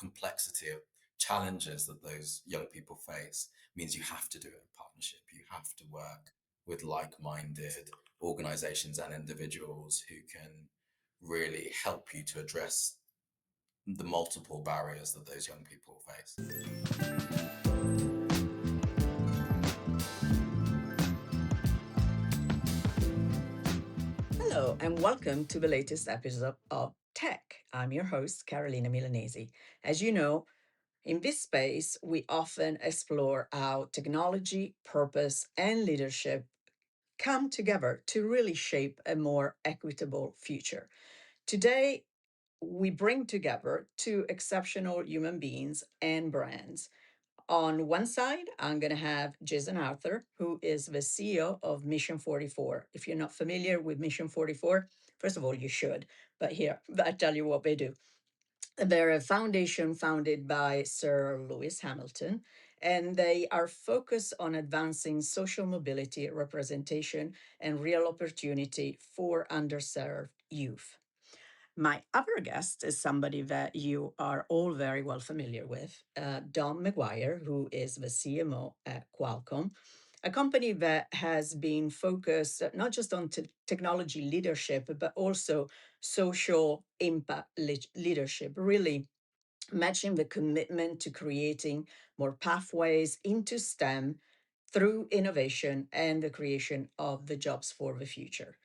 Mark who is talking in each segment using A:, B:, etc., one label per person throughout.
A: complexity of challenges that those young people face means you have to do it in partnership. You have to work with like-minded organizations and individuals who can really help you to address the multiple barriers that those young people face.
B: Hello, and welcome to the latest episode of TEQ. I'm your host, Carolina Milanesi. As you know, in this space, we often explore how technology, purpose, and leadership come together to really shape a more equitable future. Today, we bring together two exceptional human beings and brands. On one side, I'm going to have Jason Arthur, who is the CEO of Mission 44. If you're not familiar with Mission 44, first of all, you should. But here, I tell you what they do. They're a foundation founded by Sir Lewis Hamilton, and they are focused on advancing social mobility, representation, and real opportunity for underserved youth. My other guest is somebody that you are all very well familiar with, Don McGuire, who is the CMO at Qualcomm, a company that has been focused not just on technology leadership, but also social impact leadership, really matching the commitment to creating more pathways into STEM through innovation and the creation of the jobs for the future.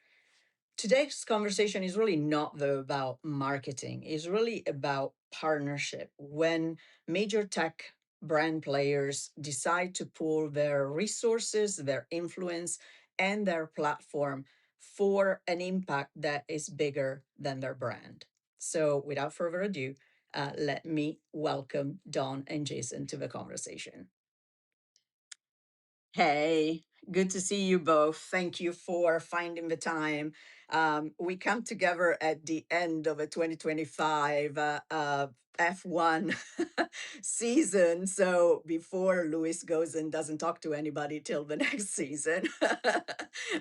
B: Today's conversation is really not though about marketing, it's really about partnership. When major tech brand players decide to pool their resources, their influence, and their platform for an impact that is bigger than their brand. So without further ado, let me welcome Don and Jason to the conversation. Hey, good to see you both. Thank you for finding the time. We come together at the end of a 2025 F1 season. So before Lewis goes and doesn't talk to anybody till the next season,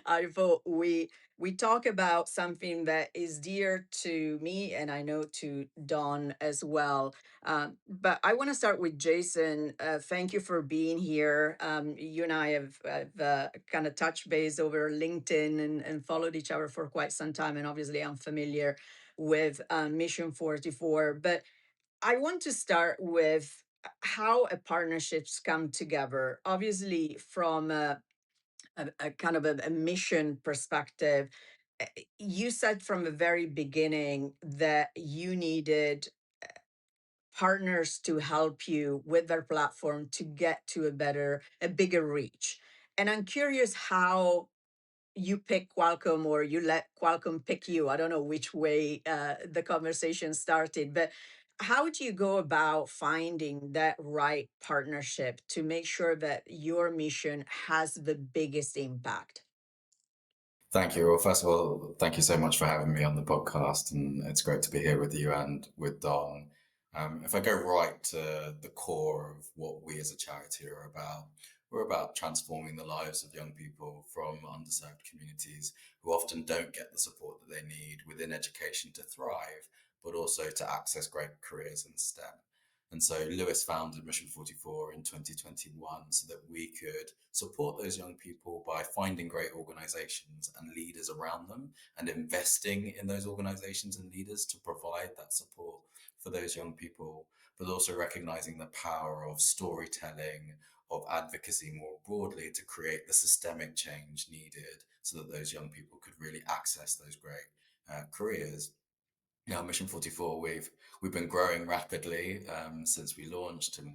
B: I thought we talk about something that is dear to me and I know to Don as well. But I want to start with Jason. Thank you for being here. You and I have kind of touched base over LinkedIn and followed each other for quite some time. And obviously, I'm familiar with Mission 44. But I want to start with how a partnerships come together. Obviously, from a kind of a mission perspective, you said from the very beginning that you needed partners to help you with their platform to get to a bigger reach. And I'm curious how you pick Qualcomm or you let Qualcomm pick you. I don't know which way the conversation started, but how do you go about finding that right partnership to make sure that your mission has the biggest impact?
A: Thank you. Well, first of all, thank you so much for having me on the podcast, and it's great to be here with you and with Don. If I go right to the core of what we as a charity are about, we're about transforming the lives of young people from underserved communities who often don't get the support that they need within education to thrive, but also to access great careers in STEM. And so Lewis founded Mission 44 in 2021 so that we could support those young people by finding great organizations and leaders around them and investing in those organizations and leaders to provide that support for those young people, but also recognizing the power of storytelling, of advocacy more broadly to create the systemic change needed so that those young people could really access those great careers. Mission 44, we've been growing rapidly since we launched, and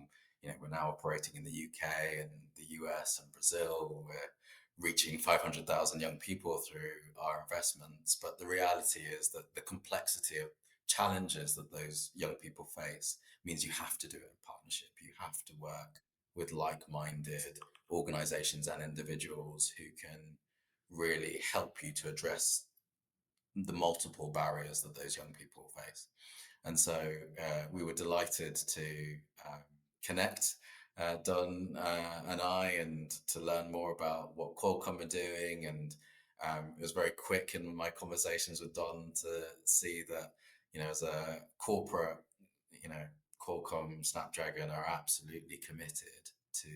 A: we're now operating in the UK and the US and Brazil. We're reaching 500,000 young people through our investments. But the reality is that the complexity of challenges that those young people face means you have to do it in partnership. You have to work with like-minded organizations and individuals who can really help you to address the multiple barriers that those young people face. And so we were delighted to connect, Don and I, and to learn more about what Qualcomm are doing. And it was very quick in my conversations with Don to see that, as a corporate, Qualcomm Snapdragon are absolutely committed to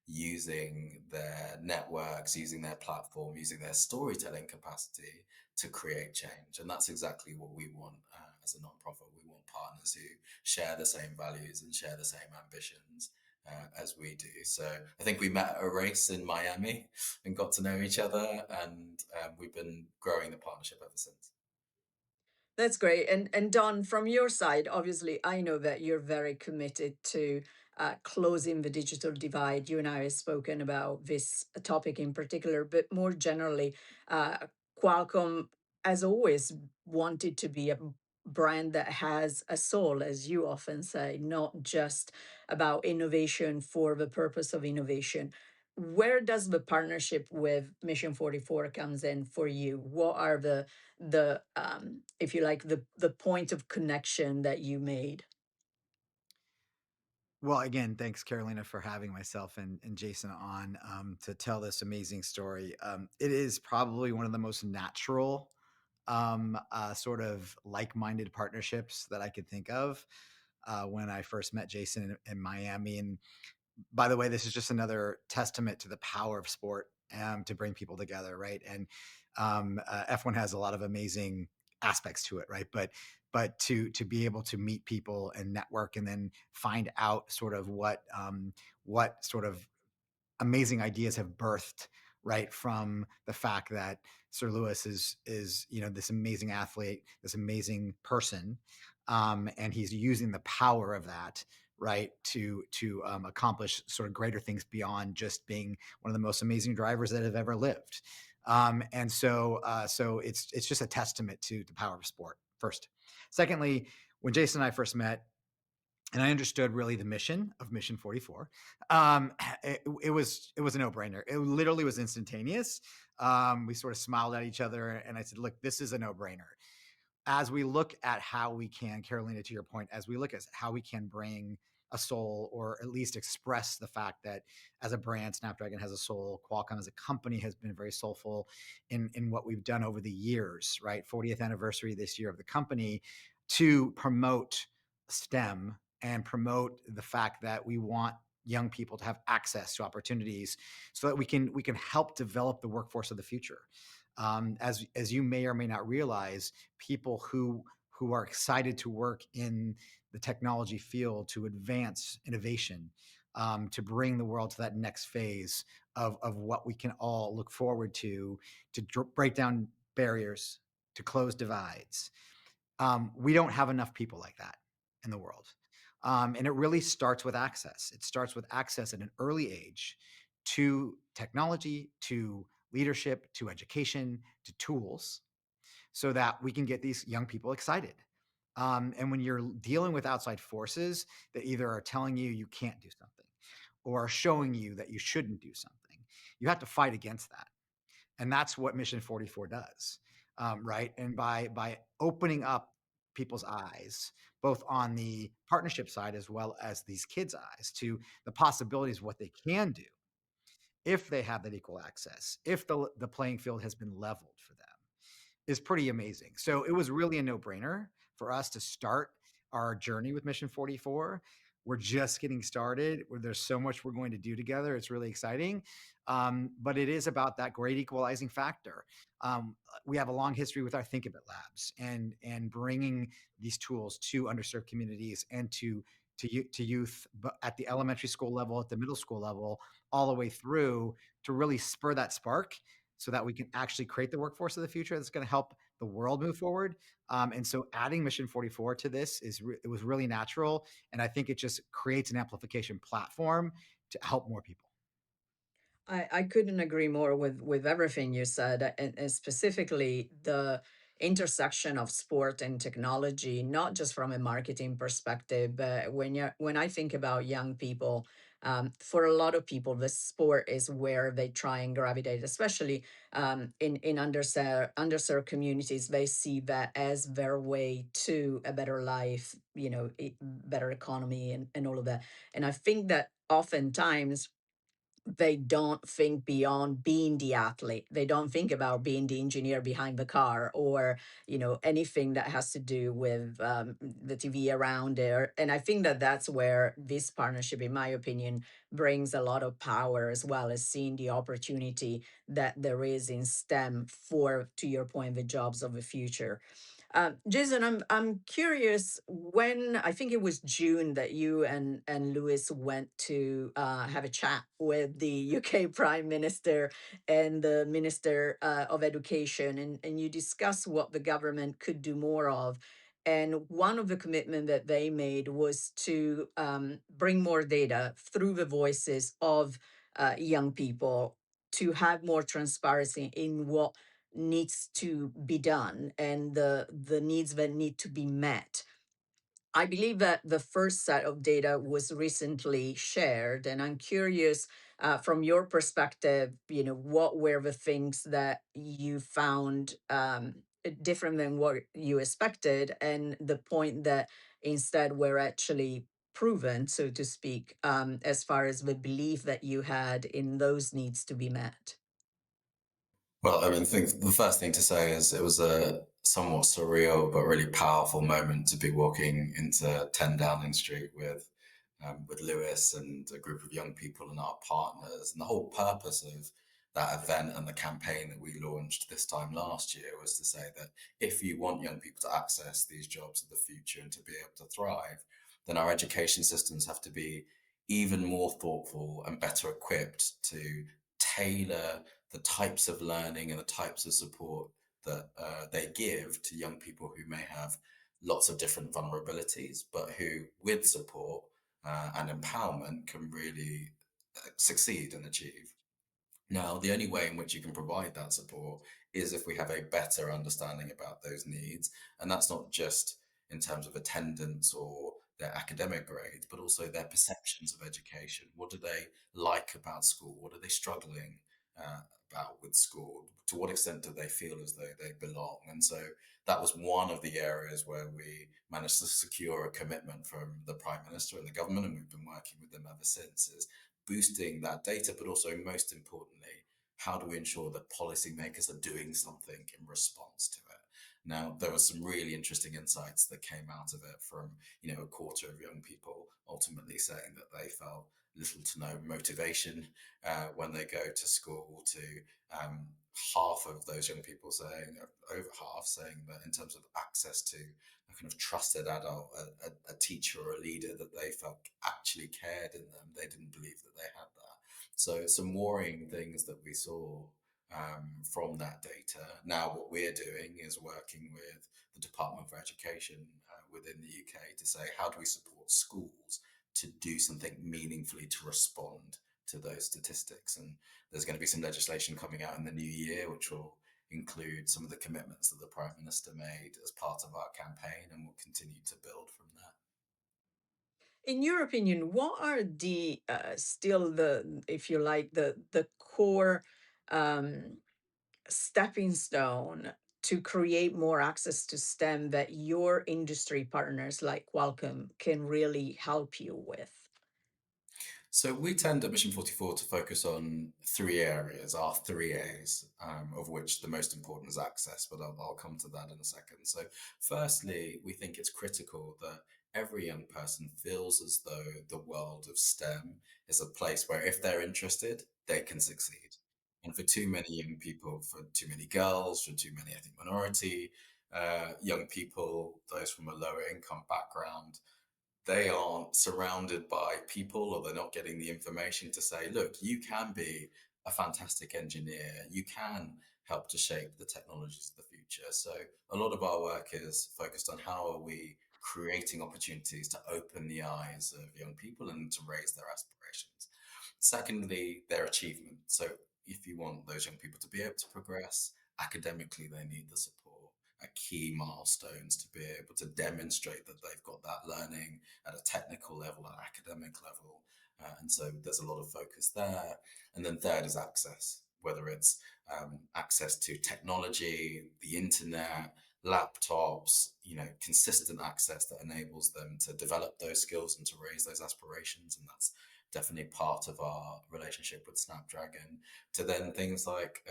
A: using their networks, using their platform, using their storytelling capacity to create change. And that's exactly what we want as a nonprofit. We want partners who share the same values and share the same ambitions as we do. So I think we met at a race in Miami and got to know each other, and we've been growing the partnership ever since.
B: That's great. And Don, from your side, obviously, I know that you're very committed to closing the digital divide. You and I have spoken about this topic in particular, but more generally, uh, Qualcomm has always wanted to be a brand that has a soul, as you often say, not just about innovation for the purpose of innovation. Where does the partnership with Mission 44 comes in for you? What are the if you like, the point of connection that you made?
C: Well, again, thanks, Carolina, for having myself and Jason on to tell this amazing story. It is probably one of the most natural, sort of like minded partnerships that I could think of when I first met Jason in Miami. And by the way, this is just another testament to the power of sport to bring people together, right? And F1 has a lot of amazing aspects to it, right? But to be able to meet people and network and then find out sort of what sort of amazing ideas have birthed right from the fact that Sir Lewis is this amazing athlete, this amazing person, and he's using the power of that right to accomplish sort of greater things beyond just being one of the most amazing drivers that have ever lived. So it's just a testament to the power of sport. First, secondly, when Jason and I first met, and I understood really the mission of Mission 44. It was a no brainer. It literally was instantaneous. We sort of smiled at each other, and I said, "Look, this is a no brainer." As we look at how we can, Carolina, to your point, as we look at how we can bring a soul or at least express the fact that as a brand, Snapdragon has a soul, Qualcomm as a company has been very soulful in what we've done over the years, right? 40th anniversary this year of the company to promote STEM and promote the fact that we want young people to have access to opportunities so that we can help develop the workforce of the future. As you may or may not realize, people who are excited to work in the technology field to advance innovation, to bring the world to that next phase of what we can all look forward to break down barriers, to close divides. We don't have enough people like that in the world. And it really starts with access. It starts with access at an early age to technology, to leadership, to education, to tools, so that we can get these young people excited. And when you're dealing with outside forces that either are telling you you can't do something or are showing you that you shouldn't do something, you have to fight against that. And that's what Mission 44 does, right? And by opening up people's eyes, both on the partnership side as well as these kids' eyes, to the possibilities of what they can do if they have that equal access, if the playing field has been leveled for them, is pretty amazing. So it was really a no-brainer for us to start our journey with Mission 44. We're just getting started. There's so much we're going to do together. It's really exciting. But it is about that great equalizing factor. We have a long history with our Think of It labs and bringing these tools to underserved communities and to youth, but at the elementary school level, at the middle school level, all the way through to really spur that spark so that we can actually create the workforce of the future that's going to help the world move forward. And so adding Mission 44 to this it was really natural. And I think it just creates an amplification platform to help more people.
B: I couldn't agree more with everything you said, and specifically the intersection of sport and technology, not just from a marketing perspective, but when I think about young people, for a lot of people, the sport is where they try and gravitate, especially in underserved communities. They see that as their way to a better life, better economy, and all of that. And I think that oftentimes they don't think beyond being the athlete. They don't think about being the engineer behind the car, or anything that has to do with the TV around there. And I think that that's where this partnership, in my opinion, brings a lot of power, as well as seeing the opportunity that there is in STEM for, to your point, the jobs of the future. Jason, I'm curious, when I think it was June that you and Lewis went to have a chat with the UK Prime Minister and the Minister of Education, and you discussed what the government could do more of. And one of the commitment that they made was to bring more data through the voices of young people, to have more transparency in what needs to be done and the needs that need to be met. I believe that the first set of data was recently shared, and I'm curious, from your perspective, what were the things that you found different than what you expected, and the point that instead were actually proven, so to speak, as far as the belief that you had in those needs to be met.
A: Well, I mean, I think the first thing to say is it was a somewhat surreal but really powerful moment to be walking into 10 Downing Street with Lewis and a group of young people and our partners. And the whole purpose of that event and the campaign that we launched this time last year was to say that if you want young people to access these jobs of the future and to be able to thrive, then our education systems have to be even more thoughtful and better equipped to tailor the types of learning and the types of support that they give to young people who may have lots of different vulnerabilities, but who, with support and empowerment, can really succeed and achieve. Now, the only way in which you can provide that support is if we have a better understanding about those needs. And that's not just in terms of attendance or their academic grades, but also their perceptions of education. What do they like about school? What are they struggling uh, about with school? To what extent do they feel as though they belong? And so that was one of the areas where we managed to secure a commitment from the Prime Minister and the government, and we've been working with them ever since, is boosting that data, but also, most importantly, how do we ensure that policymakers are doing something in response to it? Now, there were some really interesting insights that came out of it from, a quarter of young people ultimately saying that they felt little to no motivation when they go to school, to um, half of those young people saying, over half saying that in terms of access to a kind of trusted adult, a teacher or a leader that they felt actually cared in them, they didn't believe that they had that. So some worrying things that we saw from that data. Now, what we're doing is working with the Department for Education within the UK to say, how do we support schools to do something meaningfully to respond to those statistics? And there's going to be some legislation coming out in the new year, which will include some of the commitments that the Prime Minister made as part of our campaign, and we'll continue to build from there.
B: In your opinion, what are the still the, if you like, the core um, stepping stone to create more access to STEM that your industry partners like Qualcomm can really help you with?
A: So we tend at Mission 44 to focus on three areas, our three A's, of which the most important is access, but I'll come to that in a second. So firstly, we think it's critical that every young person feels as though the world of STEM is a place where if they're interested, they can succeed. And for too many young people, for too many girls, for too many ethnic minority young people, those from a lower income background, they aren't surrounded by people, or they're not getting the information to say, look, you can be a fantastic engineer, you can help to shape the technologies of the future. So a lot of our work is focused on how are we creating opportunities to open the eyes of young people and to raise their aspirations. Secondly, their achievement. So if you want those young people to be able to progress academically, they need the support at key milestones to be able to demonstrate that they've got that learning at a technical level, at academic level. And so there's a lot of focus there. And then third is access, whether it's access to technology, the internet, laptops, consistent access that enables them to develop those skills and to raise those aspirations. And that's definitely part of our relationship with Snapdragon, to then things like,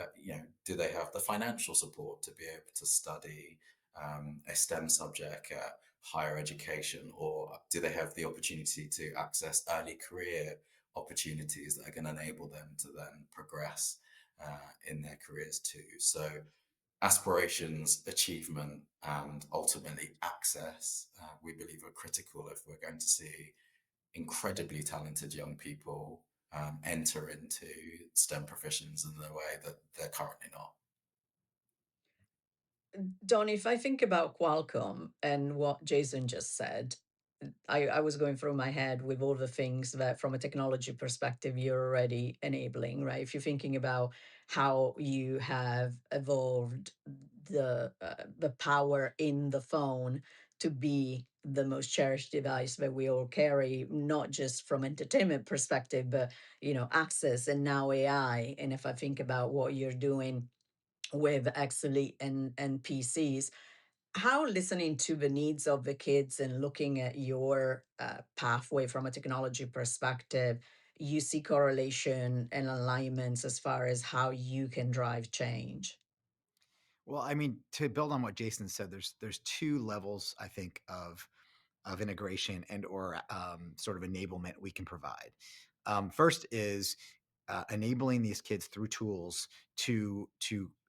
A: do they have the financial support to be able to study a STEM subject at higher education, or do they have the opportunity to access early career opportunities that are going to enable them to then progress in their careers too? So aspirations, achievement, and ultimately access, we believe are critical if we're going to see incredibly talented young people enter into STEM professions in the way that they're currently not.
B: Don, if I think about Qualcomm and what Jason just said, I was going through my head with all the things that, from a technology perspective, you're already enabling, right? If you're thinking about how you have evolved the power in the phone to be the most cherished device that we all carry, not just from entertainment perspective, but access and now AI. And if I think about what you're doing with Exelite and PCs, how listening to the needs of the kids and looking at your pathway from a technology perspective, you see correlation and alignments as far as how you can drive change.
C: Well, I mean, to build on what Jason said, there's two levels, I think, of integration and or sort of enablement we can provide. First is enabling these kids through tools to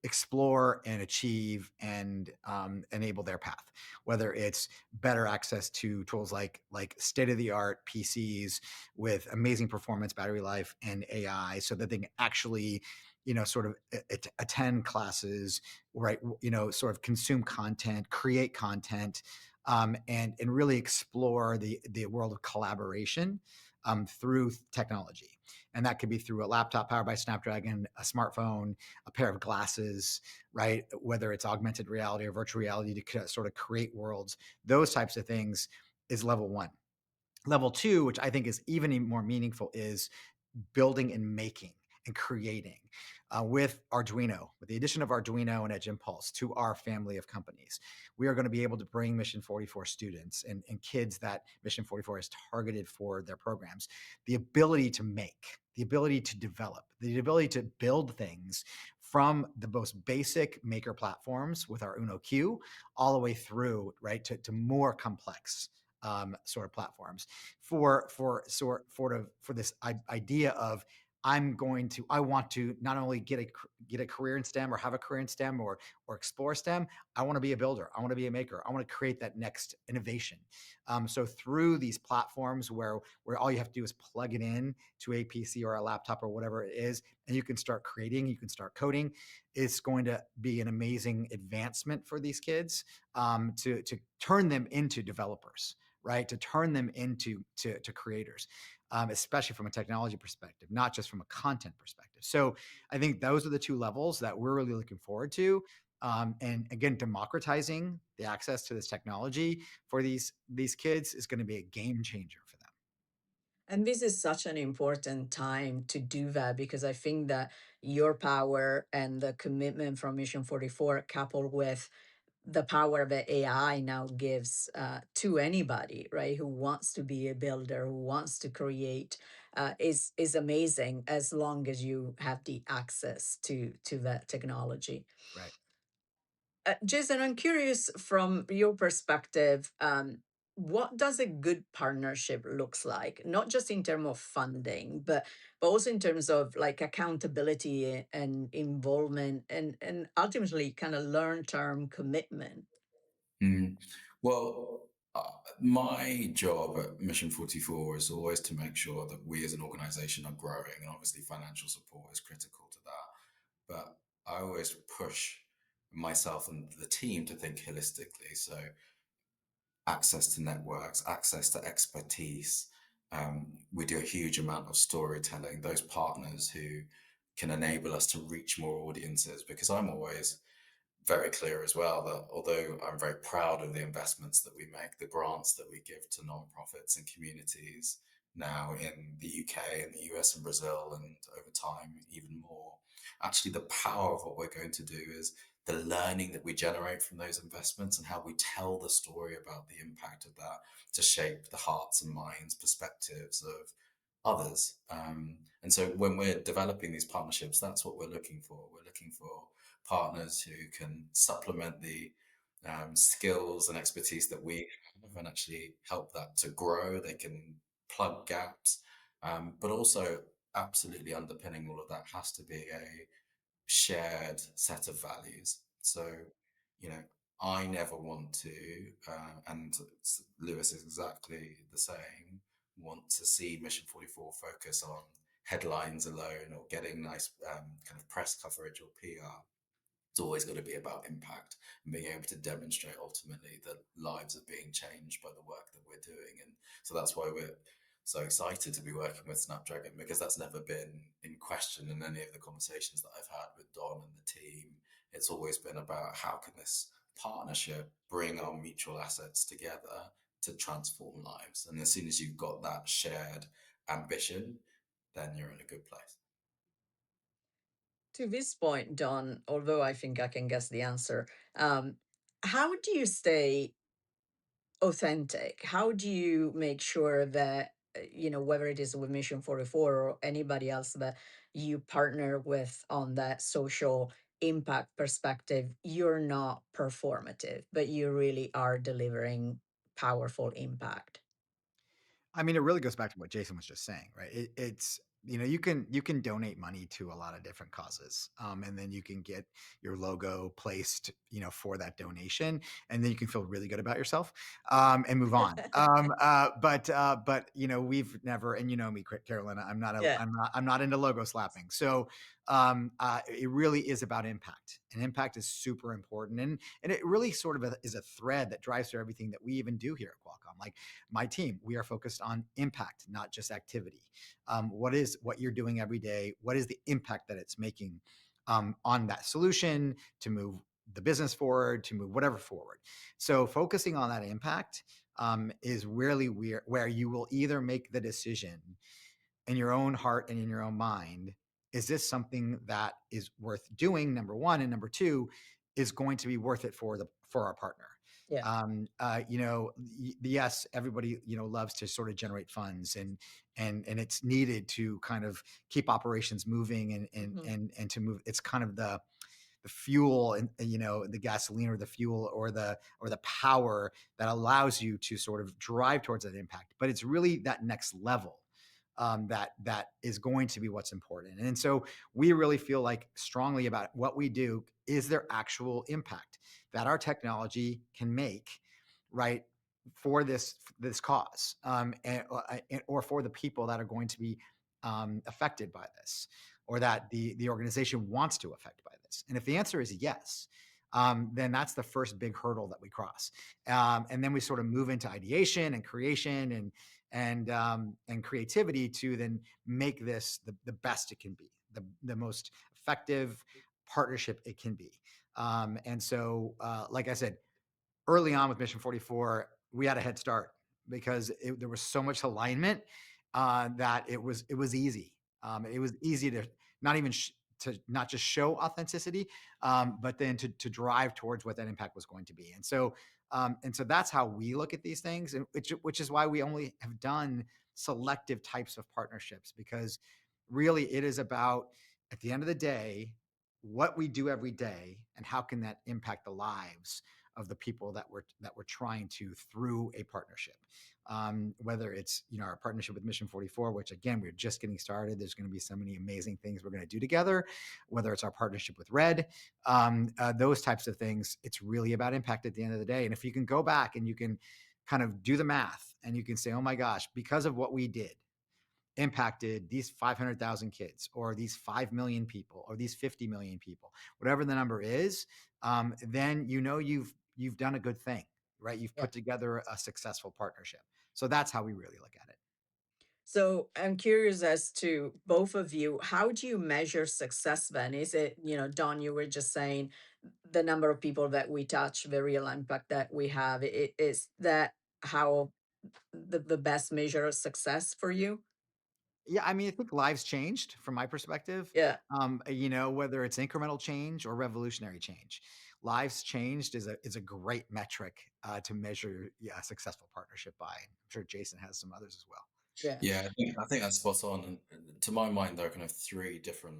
C: explore and achieve and enable their path, whether it's better access to tools like state-of-the-art PCs with amazing performance, battery life, and AI, so that they can actually sort of attend classes, right, sort of consume content, create content, and really explore the world of collaboration through technology. And that could be through a laptop powered by Snapdragon, a smartphone, a pair of glasses, right? Whether it's augmented reality or virtual reality to sort of create worlds, those types of things is level one. Level two, which I think is even more meaningful, is building and making and creating with Arduino. With the addition of Arduino and Edge Impulse to our family of companies, we are going to be able to bring Mission 44 students and kids that Mission 44 is targeted for their programs the ability to make, the ability to develop, the ability to build things from the most basic maker platforms with our Uno Q all the way through, right, to more complex sort of platforms for this idea of I want to not only get a career in STEM or have a career in STEM or explore STEM. I want to be a builder. I want to be a maker. I want to create that next innovation. So through these platforms where all you have to do is plug it in to a PC or a laptop or whatever it is, and you can start creating, you can start coding. It's going to be an amazing advancement for these kids to turn them into developers, right? To turn them into creators, especially from a technology perspective, not just from a content perspective. So I think those are the two levels that we're really looking forward to. And again, democratizing the access to this technology for these kids is going to be a game changer for them.
B: And this is such an important time to do that, because I think that your power and the commitment from Mission 44, coupled with the power that AI now gives to anybody, right, who wants to be a builder, who wants to create, is amazing, as long as you have the access to that technology.
C: Right.
B: Jason, I'm curious from your perspective, what does a good partnership looks like? Not just in terms of funding, but also in terms of like accountability and involvement, and ultimately kind of long-term commitment.
A: Mm. Well, my job at Mission 44 is always to make sure that we as an organization are growing, and obviously financial support is critical to that. But I always push myself and the team to think holistically. So access to networks, access to expertise. We do a huge amount of storytelling, those partners who can enable us to reach more audiences, because I'm always very clear as well that although I'm very proud of the investments that we make, the grants that we give to nonprofits and communities now in the UK and the US and Brazil, and over time even more, actually the power of what we're going to do is the learning that we generate from those investments and how we tell the story about the impact of that to shape the hearts and minds, perspectives of others. And so when we're developing these partnerships, that's what we're looking for. We're looking for partners who can supplement the skills and expertise that we have and actually help that to grow. They can plug gaps, but also absolutely underpinning all of that has to be a shared set of values. So, you know, I never want to, and Lewis is exactly the same, want to see Mission 44 focus on headlines alone or getting nice kind of press coverage or PR. It's always going to be about impact and being able to demonstrate ultimately that lives are being changed by the work that we're doing. And so that's why we're so excited to be working with Snapdragon, because that's never been in question in any of the conversations that I've had with Don and the team. It's always been about how can this partnership bring our mutual assets together to transform lives. And as soon as you've got that shared ambition, then you're in a good place.
B: To this point, Don, although I think I can guess the answer, um, how do you stay authentic? How do you make sure that, whether it is with Mission 44 or anybody else that you partner with on that social impact perspective, you're not performative, but you really are delivering powerful impact?
C: I mean, it really goes back to what Jason was just saying, right? It's you can donate money to a lot of different causes, and then you can get your logo placed, for that donation, and then you can feel really good about yourself, and move on. But we've never, and me, Carolina,
B: Yeah.
C: I'm not into logo slapping. So it really is about impact, and impact is super important, and it really sort of is a thread that drives through everything that we even do here at Qualcomm. Like my team, we are focused on impact, not just activity. What you're doing every day? What is the impact that it's making on that solution to move the business forward, to move whatever forward? So focusing on that impact is really where you will either make the decision in your own heart and in your own mind, is this something that is worth doing, number one, and number two, is going to be worth it for our partner?
B: Yeah.
C: Yes, everybody loves to sort of generate funds, and it's needed to kind of keep operations moving,
B: Mhm.
C: and to move. It's kind of the fuel, and the gasoline, or the fuel, or the power that allows you to sort of drive towards that impact. But it's really that next level that is going to be what's important. And so we really feel like strongly about what we do is there actual impact that our technology can make, right, for this cause, or for the people that are going to be affected by this, or that the organization wants to affect by this. And if the answer is yes, then that's the first big hurdle that we cross, and then we sort of move into ideation and creation, and creativity to then make this the best it can be, the most effective partnership it can be. And so, like I said, early on with Mission 44, we had a head start because there was so much alignment that it was easy. It was easy to not even to not just show authenticity, but then to drive towards what that impact was going to be. And so that's how we look at these things, and which is why we only have done selective types of partnerships, because really it is about, at the end of the day, what we do every day and how can that impact the lives of the people that we're trying to through a partnership. Whether it's our partnership with Mission 44, which again we're just getting started. There's going to be so many amazing things we're going to do together. Whether it's our partnership with Red, those types of things. It's really about impact at the end of the day. And if you can go back and you can kind of do the math, and you can say, oh my gosh, because of what we did, impacted these 500,000 kids, or these 5 million people, or these 50 million people, whatever the number is, then you've done a good thing, right? You've
B: Yeah.
C: put together a successful partnership. So that's how we really look at it.
B: So I'm curious as to both of you, how do you measure success then? Is it, Don, you were just saying the number of people that we touch, the real impact that we have. Is that how the best measure of success for you?
C: Yeah, I mean, I think lives changed from my perspective.
B: Yeah.
C: Whether it's incremental change or revolutionary change, lives changed is a great metric to measure, yeah, a successful partnership by. I'm sure Jason has some others as well.
B: Yeah.
A: Yeah, I think that's spot on. And to my mind, there are kind of three different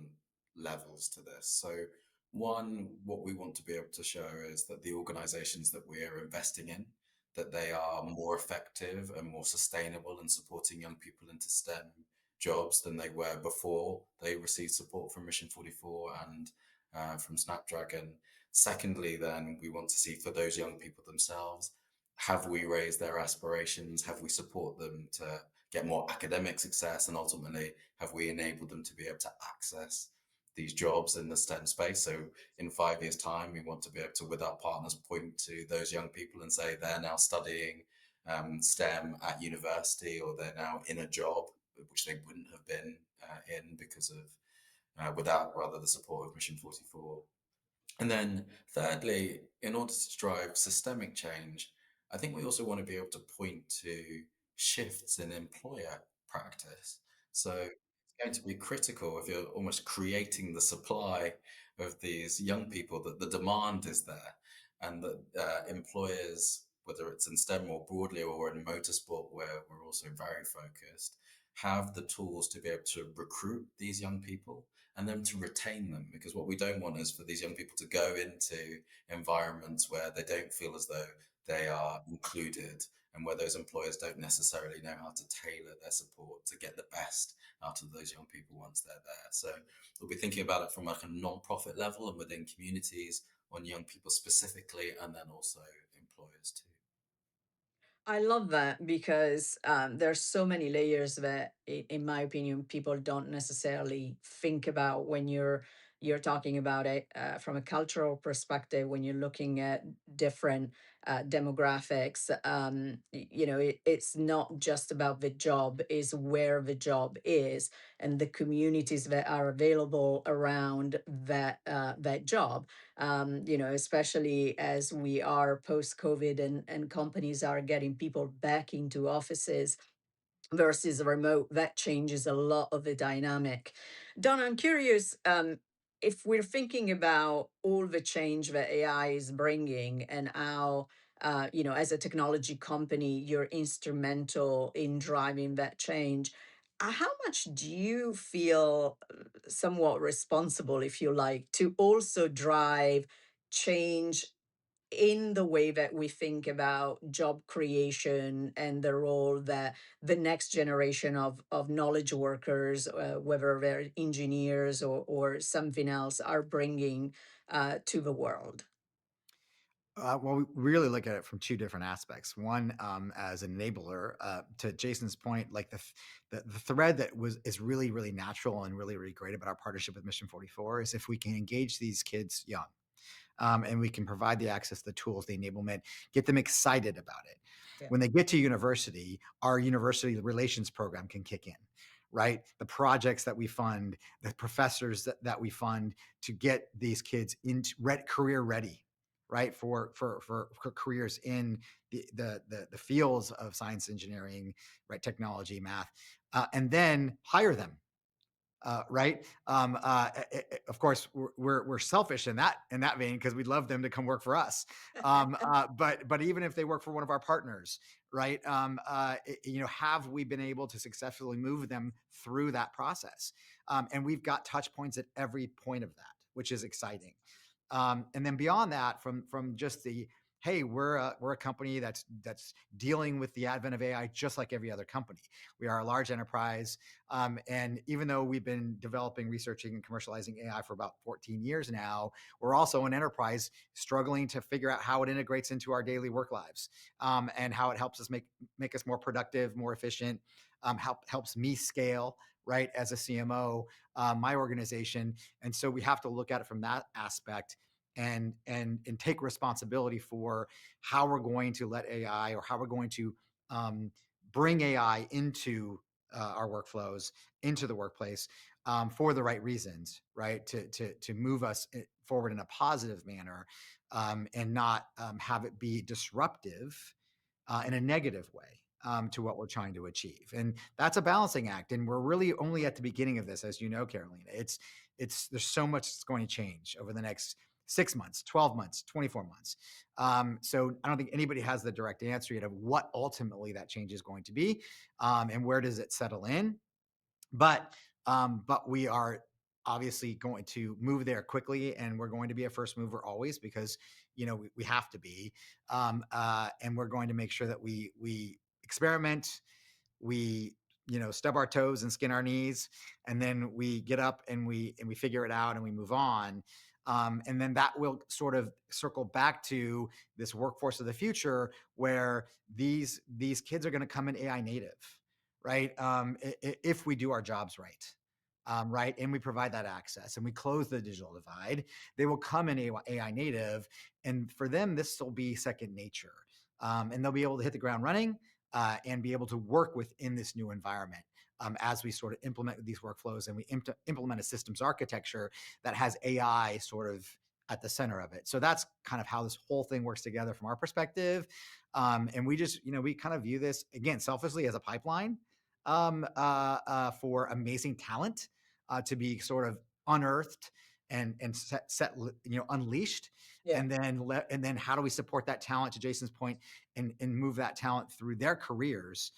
A: levels to this. So, one, what we want to be able to show is that the organizations that we are investing in, that they are more effective and more sustainable in supporting young people into STEM jobs than they were before they received support from Mission 44 and from Snapdragon. Secondly, then we want to see for those young people themselves, have we raised their aspirations? Have we support them to get more academic success, and ultimately have we enabled them to be able to access these jobs in the STEM space? So in 5 years' time, we want to be able to, with our partners, point to those young people and say they're now studying STEM at university, or they're now in a job which they wouldn't have been in because of without rather the support of Mission 44. And then, thirdly, in order to drive systemic change, I think we also want to be able to point to shifts in employer practice. So it's going to be critical if you're almost creating the supply of these young people, that the demand is there, and that employers, whether it's in STEM more broadly or in motorsport, where we're also very focused, have the tools to be able to recruit these young people and then to retain them. Because what we don't want is for these young people to go into environments where they don't feel as though they are included, and where those employers don't necessarily know how to tailor their support to get the best out of those young people once they're there. So we'll be thinking about it from like a non-profit level and within communities, on young people specifically, and then also employers too.
B: I love that because there's so many layers that, in my opinion, people don't necessarily think about when you're talking about it from a cultural perspective. When you're looking at different demographics, it's not just about the job; is where the job is and the communities that are available around that job. Especially as we are post COVID, and companies are getting people back into offices versus remote, that changes a lot of the dynamic. Don, I'm curious, if we're thinking about all the change that AI is bringing and how, as a technology company, you're instrumental in driving that change. How much do you feel somewhat responsible, if you like, to also drive change in the way that we think about job creation and the role that the next generation of knowledge workers, whether they're engineers or something else, are bringing to the world?
C: Well, we really look at it from two different aspects. One, as an enabler, to Jason's point, like the thread that is really really natural and really really great about our partnership with Mission 44 is if we can engage these kids young, and we can provide the access, the tools, the enablement, get them excited about it.
B: Yeah.
C: When they get to university, our university relations program can kick in, right? The projects that we fund, the professors that we fund to get these kids into career ready, right? For careers in the fields of science, engineering, right, technology, math, and then hire them, right? Of course, we're selfish in that vein because we'd love them to come work for us. But even if they work for one of our partners, right? Have we been able to successfully move them through that process? And we've got touch points at every point of that, which is exciting. And then beyond that, from just the hey, we're a company that's dealing with the advent of AI just like every other company. We are a large enterprise, and even though we've been developing, researching, and commercializing AI for about 14 years now, we're also an enterprise struggling to figure out how it integrates into our daily work lives, and how it helps us make us more productive, more efficient, helps me scale, right, as a CMO, my organization. And so we have to look at it from that aspect, and take responsibility for how we're going to let AI, or how we're going to bring AI into our workflows, into the workplace, for the right reasons, right? To move us forward in a positive manner, and not have it be disruptive in a negative way, to what we're trying to achieve. And that's a balancing act. And we're really only at the beginning of this, as you know, Carolina. It's there's so much that's going to change over the next 6 months, 12 months, 24 months. So I don't think anybody has the direct answer yet of what ultimately that change is going to be, and where does it settle in. But we are obviously going to move there quickly, and we're going to be a first mover always, because we have to be, and we're going to make sure that we experiment, we stub our toes and skin our knees, and then we get up and we figure it out and we move on. And then that will sort of circle back to this workforce of the future, where these kids are going to come in AI native, right? If we do our jobs right. Right. And we provide that access and we close the digital divide, they will come in AI native. And for them, this will be second nature. And they'll be able to hit the ground running, and be able to work within this new environment, as we sort of implement these workflows, and we implement a systems architecture that has AI sort of at the center of it. So that's kind of how this whole thing works together from our perspective. And we just, we kind of view this, again, selfishly, as a pipeline, for amazing talent, to be sort of unearthed and set unleashed.
B: Yeah.
C: And then how do we support that talent, to Jason's point, and move that talent through their careers,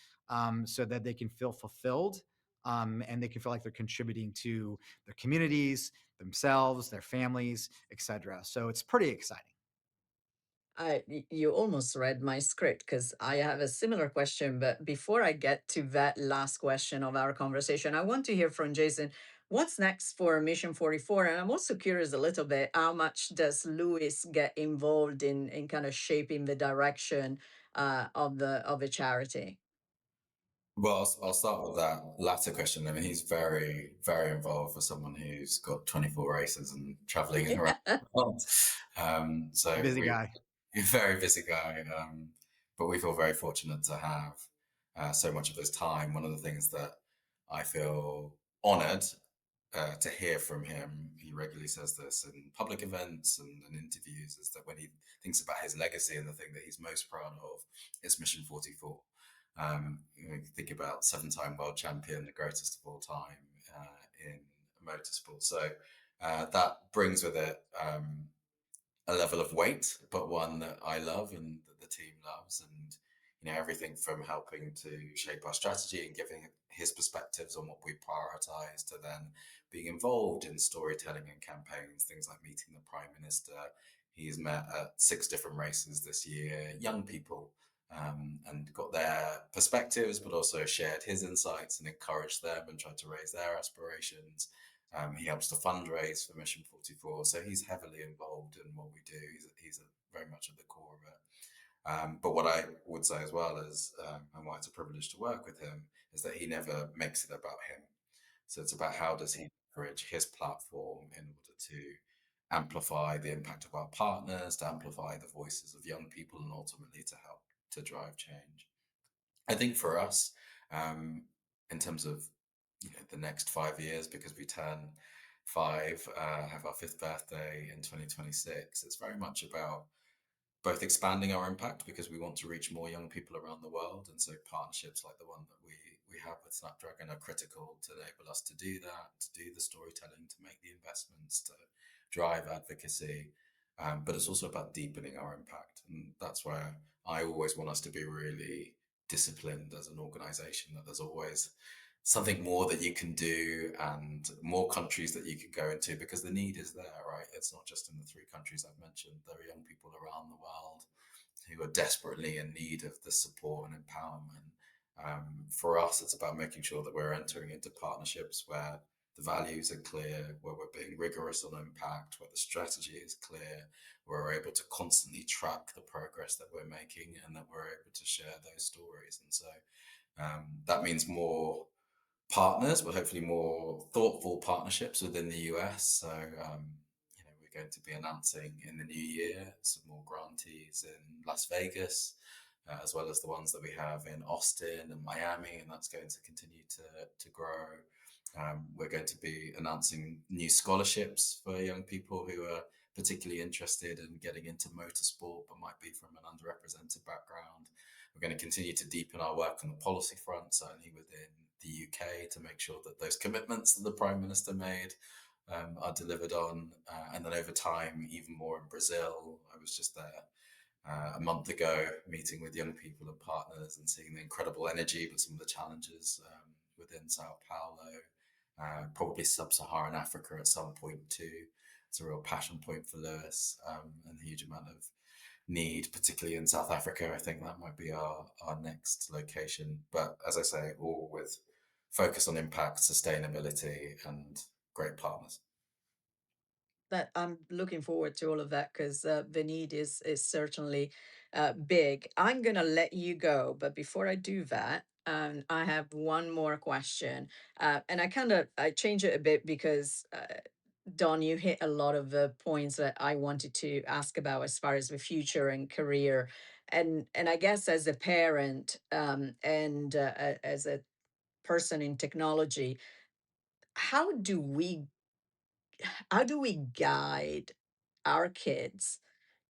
C: so that they can feel fulfilled, and they can feel like they're contributing to their communities, themselves, their families, etc. So it's pretty exciting.
B: You almost read my script, because I have a similar question. But before I get to that last question of our conversation, I want to hear from Jason. What's next for Mission 44? And I'm also curious a little bit, how much does Louis get involved in kind of shaping the direction of the charity?
A: Well, I'll start with that latter question. I mean, he's very, very involved for someone who's got 24 races and traveling around the world. So
C: Busy guy.
A: he's a very busy guy, but we feel very fortunate to have so much of his time. One of the things that I feel honored to hear from him, he regularly says this in public events and interviews, is that when he thinks about his legacy and the thing that he's most proud of is Mission 44. You think about 7-time world champion, the greatest of all time in motorsport. So that brings with it a level of weight, but one that I love and that the team loves. And everything from helping to shape our strategy and giving his perspectives on what we prioritize, to then being involved in storytelling and campaigns, things like meeting the Prime Minister. He's met at 6 different races this year, young people, and got their perspectives, but also shared his insights and encouraged them and tried to raise their aspirations. He helps to fundraise for Mission 44, so he's heavily involved in what we do. He's very much at the core of it. But what I would say as well is, and why it's a privilege to work with him, is that he never makes it about him. So it's about how does he leverage his platform in order to amplify the impact of our partners, to amplify the voices of young people, and ultimately to help to drive change. I think for us, in terms of the next 5 years, because we turn 5, have our 5th birthday in 2026, it's very much about both expanding our impact, because we want to reach more young people around the world, and so partnerships like the one that we have with Snapdragon are critical to enable us to do that, to do the storytelling, to make the investments, to drive advocacy. But it's also about deepening our impact, and that's where I always want us to be really disciplined as an organization, that there's always something more that you can do and more countries that you can go into, because the need is there, right? It's not just in the 3 countries I've mentioned. There are young people around the world who are desperately in need of the support and empowerment. For us, it's about making sure that we're entering into partnerships where the values are clear, where we're being rigorous on impact, where the strategy is clear, where we're able to constantly track the progress that we're making, and that we're able to share those stories. And so that means more partners, but hopefully more thoughtful partnerships within the US. So, we're going to be announcing in the new year some more grantees in Las Vegas, as well as the ones that we have in Austin and Miami, and that's going to continue to grow. We're going to be announcing new scholarships for young people who are particularly interested in getting into motorsport, but might be from an underrepresented background. We're going to continue to deepen our work on the policy front, certainly within the UK, to make sure that those commitments that the Prime Minister made are delivered on. And then over time, even more in Brazil. I was just there a month ago, meeting with young people and partners and seeing the incredible energy, but some of the challenges within Sao Paulo, probably sub-Saharan Africa at some point too. It's a real passion point for Lewis, and a huge amount of need, particularly in South Africa. I think that might be our next location. But as I say, all with focus on impact, sustainability, and great partners.
B: That I'm looking forward to all of that because the need is certainly big. I'm gonna let you go, but before I do that, I have one more question, and I change it a bit because Don, you hit a lot of the points that I wanted to ask about as far as the future and career, and I guess as a parent and as a person in technology, how do we how do we guide our kids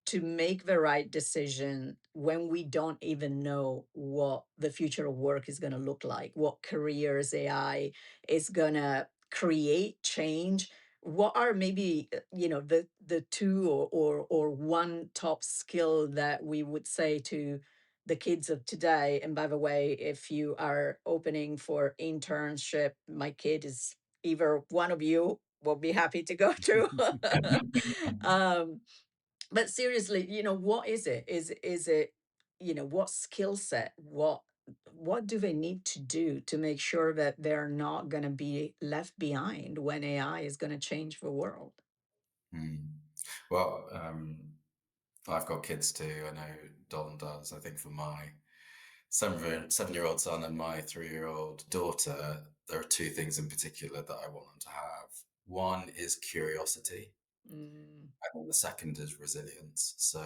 B: to make the right decision when we don't even know what the future of work is going to look like, what careers AI is going to create, change? What are maybe the two or one top skill that we would say to the kids of today? And by the way, if you are opening for internship, my kid is either one of you will be happy to go to. um, but seriously, what is it? Is it, what skill set? What do they need to do to make sure that they're not going to be left behind when AI is going to change the world?
A: Well, I've got kids too. I know Don does. I think for my 7-year-old son and my 3-year-old daughter, there are two things in particular that I want them to have. One is curiosity,
B: Mm,
A: and the second is resilience. So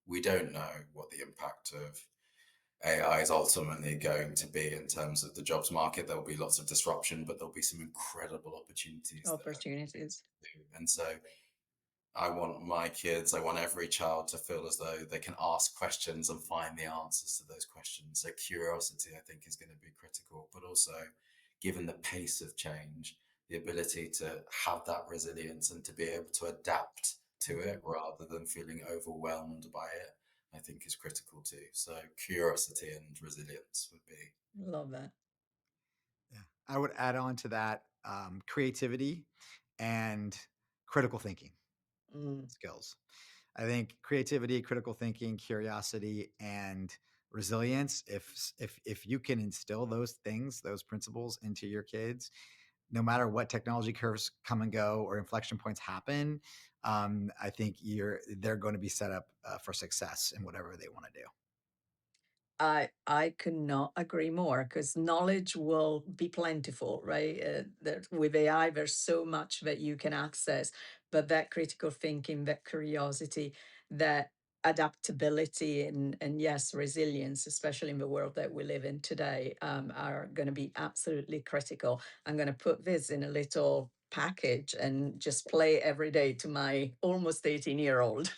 A: we don't know what the impact of AI is ultimately going to be in terms of the jobs market. There will be lots of disruption, but there'll be some incredible opportunities there.
B: opportunities.
A: And so I want every child to feel as though they can ask questions and find the answers to those questions. So curiosity, I think, is going to be critical, but also given the pace of change, the ability to have that resilience and to be able to adapt to it rather than feeling overwhelmed by it, I think is critical too. So curiosity and resilience would be.
B: Love that.
C: Yeah. I would add on to that creativity and critical thinking
B: Mm.
C: skills. I think creativity, critical thinking, curiosity, and resilience. If you can instill those things, those principles into your kids, no matter what technology curves come and go or inflection points happen, I think they're going to be set up for success in whatever they want to do.
B: I could not agree more because knowledge will be plentiful, right? With AI, there's so much that you can access, but that critical thinking, that curiosity, that adaptability, and yes, resilience, especially in the world that we live in today, are going to be absolutely critical. I'm going to put this in a little package and just play every day to my almost 18-year-old.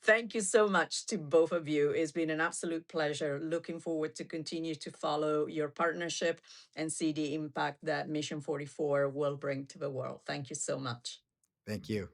B: Thank you so much to both of you. It's been an absolute pleasure. Looking forward to continue to follow your partnership and see the impact that Mission 44 will bring to the world. Thank you so much.
C: Thank you.